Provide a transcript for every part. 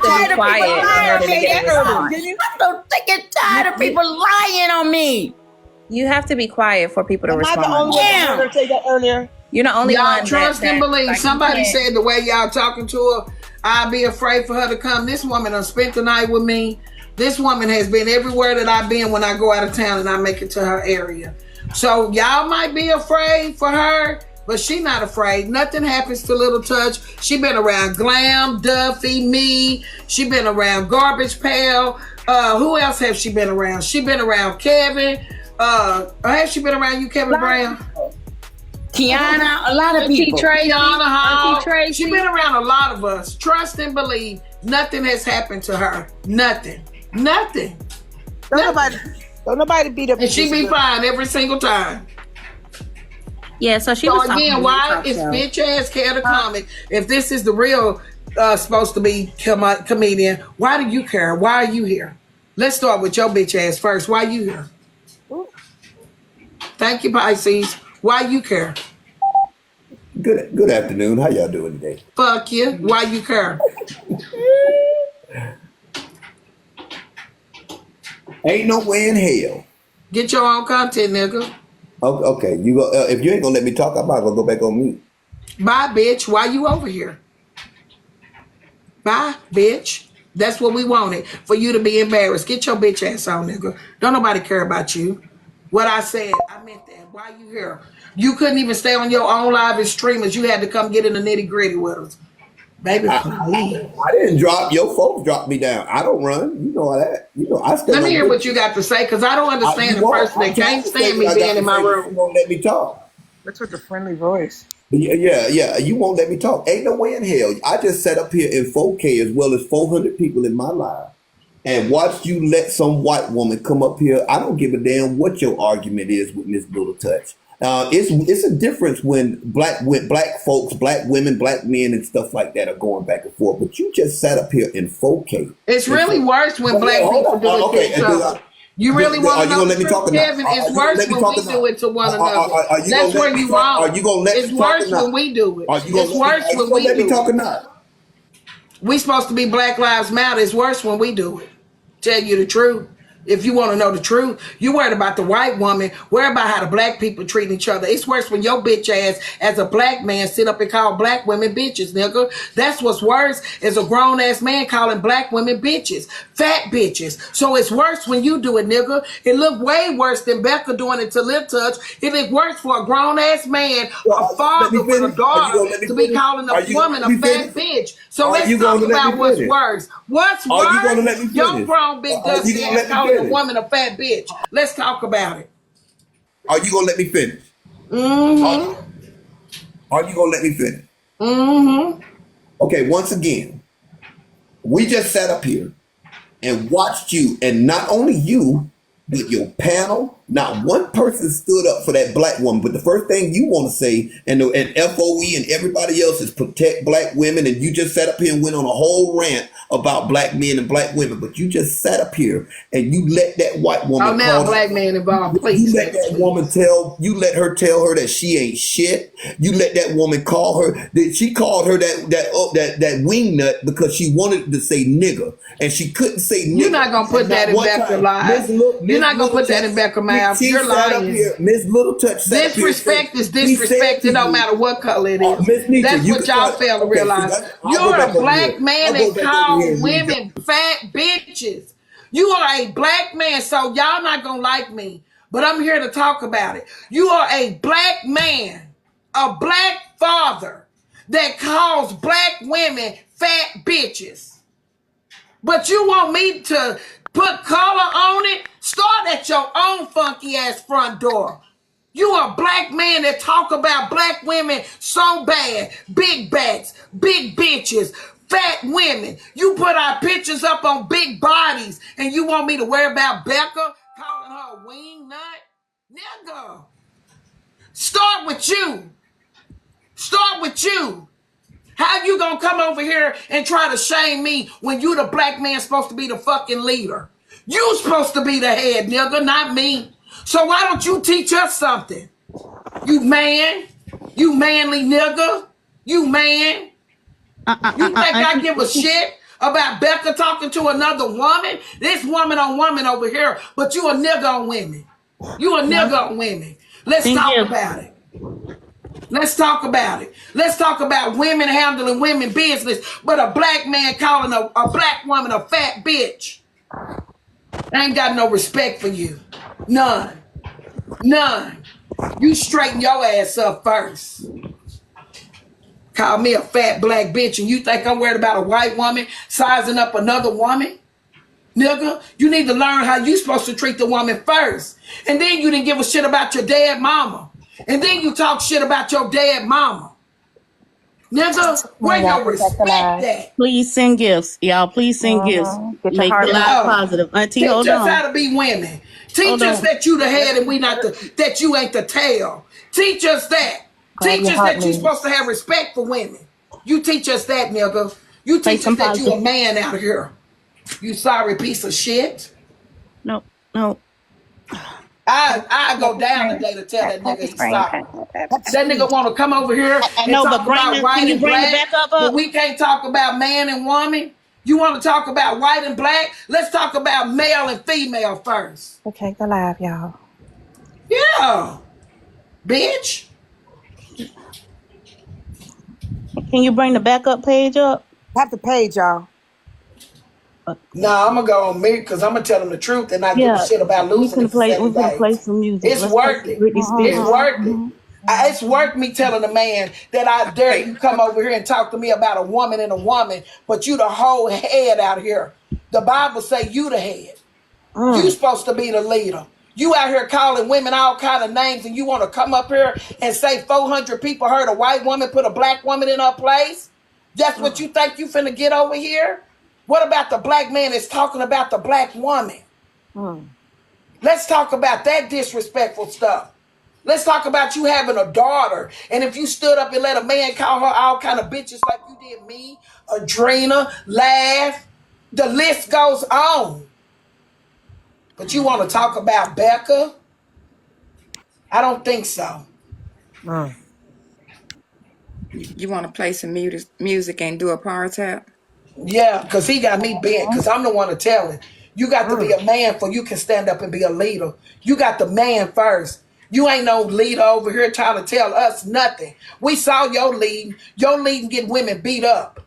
have to be quiet in order to get a response. I'm so sick and tired of people lying on me. You have to be quiet for people to respond. Am I the only one that say that earlier? You're the only y'all one. Trust and believe. like, Somebody said the way y'all talking to her, I'd be afraid for her to come. This woman done spent the night with me. This woman has been everywhere that I've been when I go out of town and I make it to her area. So y'all might be afraid for her, but she not afraid. Nothing happens to Little Touch. She been around Glam, Duffy, me. She been around Garbage Pail. Who else have she been around? She been around Kevin. Has she been around you, Kevin Brown? Kiana, a lot of people. Kiana Hall. She been around a lot of us. Trust and believe. Nothing has happened to her. Nothing. Don't nobody beat up. And she be fine every single time. Yeah, so she So was again, why is bitch ass Kevdacomic, if this is the real supposed to be comedian, why do you care? Why are you here? Let's start with your bitch ass first. Why you here? Thank you, Pisces. Why you care? Good afternoon. How y'all doing today? Fuck you. Why you care? Ain't no way in hell. Get your own content, nigga. Okay, you go. If you ain't gonna let me talk, I'm not gonna go back on mute. Bye, bitch. Why you over here? Bye, bitch. That's what we wanted, for you to be embarrassed. Get your bitch ass on, nigga. Don't nobody care about you. What I said, I meant that. Why you here? You couldn't even stay on your own live and streamers. You had to come get in the nitty gritty with us. Baby, please. I didn't drop. Your folks dropped me down. I don't run. You know that. You know I still. Let me hear what you got to say, because I don't understand the person that can't stand me being in my room. You won't let me talk. That's with a friendly voice. Yeah. You won't let me talk. Ain't no way in hell. I just sat up here in 4K as well as 400 people in my live and watched you let some white woman come up here. I don't give a damn what your argument is with Miss Little Touch. It's a difference when black folks, black women, black men, and stuff like that are going back and forth. But you just sat up here in 4K. It's really worse when black people do it to each other. You really want to know the truth, Kevin? It's worse when we do it to one another. That's where you wrong. It's worse when we do it. It's worse when we do it. We supposed to be Black Lives Matter. It's worse when we do it. Tell you the truth. If you want to know the truth, you worried about the white woman, worry about how the black people treat each other. It's worse when your bitch ass, as a black man, sit up and call black women bitches, nigga. That's what's worse, is a grown ass man calling black women bitches, fat bitches. So it's worse when you do it, nigga. It look way worse than Becca doing it to Lip Touch. It look worse for a grown ass man, a father with a daughter, to be calling a woman a fat bitch. So let's talk about what's worse. What's worse? Your grown big dusty ass calling a woman a fat bitch. Let's talk about it. Are you gonna let me finish? Mm-hmm. Are you gonna let me finish? Mm-hmm. Okay, once again, we just sat up here and watched you, and not only you, but your panel, not one person stood up for that black woman. But the first thing you want to say, and FOE and everybody else, is protect black women. And you just sat up here and went on a whole rant about black men and black women. But you just sat up here and you let that white woman. Oh, now black man involved. Please. You let that woman tell her that she ain't shit. You let that woman call her. She called her that wing nut because she wanted to say nigger, and she couldn't say nigger. You're not gonna put that in Becca live. You're not gonna put that in Becca mouth. You're lying. Miss Little Touch. Disrespect is disrespect. It don't matter what color it is. That's what y'all fail to realize. You're a black man that calls women fat bitches. You are a black man, so y'all not gonna like me, but I'm here to talk about it. You are a black man, a black father that calls black women fat bitches. But you want me to put color on it? Start at your own funky ass front door. You a black man that talk about black women so bad. Big backs, big bitches, fat women. You put our pictures up on big bodies, and you want me to worry about Becca calling her a wing nut? Nigga. Start with you. Start with you. How you gonna come over here and try to shame me when you the black man supposed to be the fucking leader? You supposed to be the head, nigga, not me. So why don't you teach us something? You man. You manly nigga. You man. You think I give a shit About Becca talking to another woman? This woman on woman over here, but you a nigga on women. You a nigga on women. Let's talk about it. Let's talk about it. Let's talk about women handling women business, but a black man calling a black woman a fat bitch. I ain't got no respect for you. None. None. You straighten your ass up first. Call me a fat black bitch and you think I'm worried about a white woman sizing up another woman? Nigga, you need to learn how you supposed to treat the woman first. And then you didn't give a shit about your dead mama. And then you talk shit about your dead mama. Nigga, where your respect at? Please send gifts. Y'all, please send gifts. Make the live positive. Auntie, hold on. Teach us how to be women. Teach us that you the head and we not that you ain't the tail. Teach us that. Teach us that you're supposed to have respect for women. You teach us that, nigga. You teach us that you a man out here. You sorry piece of shit. No. I go down today to tell that nigga he's sorry. That nigga want to come over here and talk about white and black, but we can't talk about man and woman. You want to talk about white and black? Let's talk about male and female first. Okay, go live, y'all. Yeah, bitch. Can you bring the backup page up? Have the page, y'all. Nah, I'm gonna go on mute because I'm gonna tell them the truth and not give a shit about losing. We're gonna play some music. It's worth it. It's worth it. It's worth me telling a man that I dare you come over here and talk to me about a woman and a woman, but you the whole head out here. The Bible say you the head. You supposed to be the leader. You out here calling women all kind of names and you want to come up here and say 400 people heard a white woman put a black woman in her place? That's what you think you finna get over here? What about the black man that's talking about the black woman? Let's talk about that disrespectful stuff. Let's talk about you having a daughter. And if you stood up and let a man call her all kind of bitches like you did me, Adrena, Laugh, the list goes on. But you want to talk about Becca? I don't think so. You want to play some music and do a power tap? Yeah, because he got me bent, because I'm the one to tell him. You got to be a man for you can stand up and be a leader. You got the man first. You ain't no leader over here trying to tell us nothing. We saw your leading. Your leading get women beat up.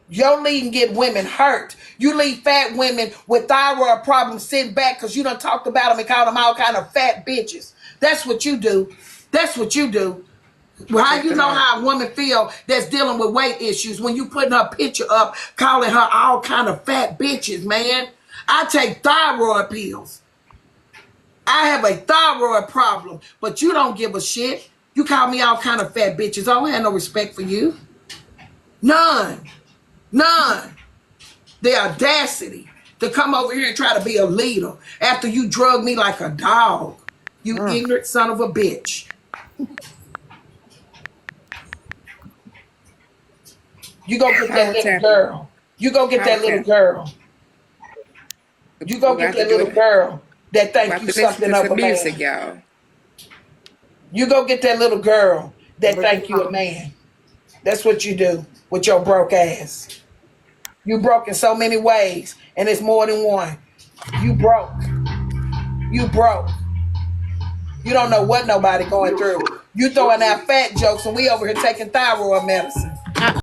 Your leading get women hurt. You leave fat women with thyroid problems sitting back because you done talked about them and called them all kind of fat bitches. That's what you do. That's what you do. Well, how you know how a woman feel that's dealing with weight issues when you putting her picture up, calling her all kind of fat bitches, man? I take thyroid pills. I have a thyroid problem, but you don't give a shit. You call me all kind of fat bitches. I don't have no respect for you. None. None. The audacity to come over here and try to be a leader after you drug me like a dog. You ignorant son of a bitch. You go get that little girl. You go get that little girl. You go get that little girl that think you something of a man. Y'all. You go get that little girl that think you a man. That's what you do with your broke ass. You broke in so many ways, and it's more than one. You broke. You broke. You don't know what nobody going through. You throwing out fat jokes, and we over here taking thyroid medicine.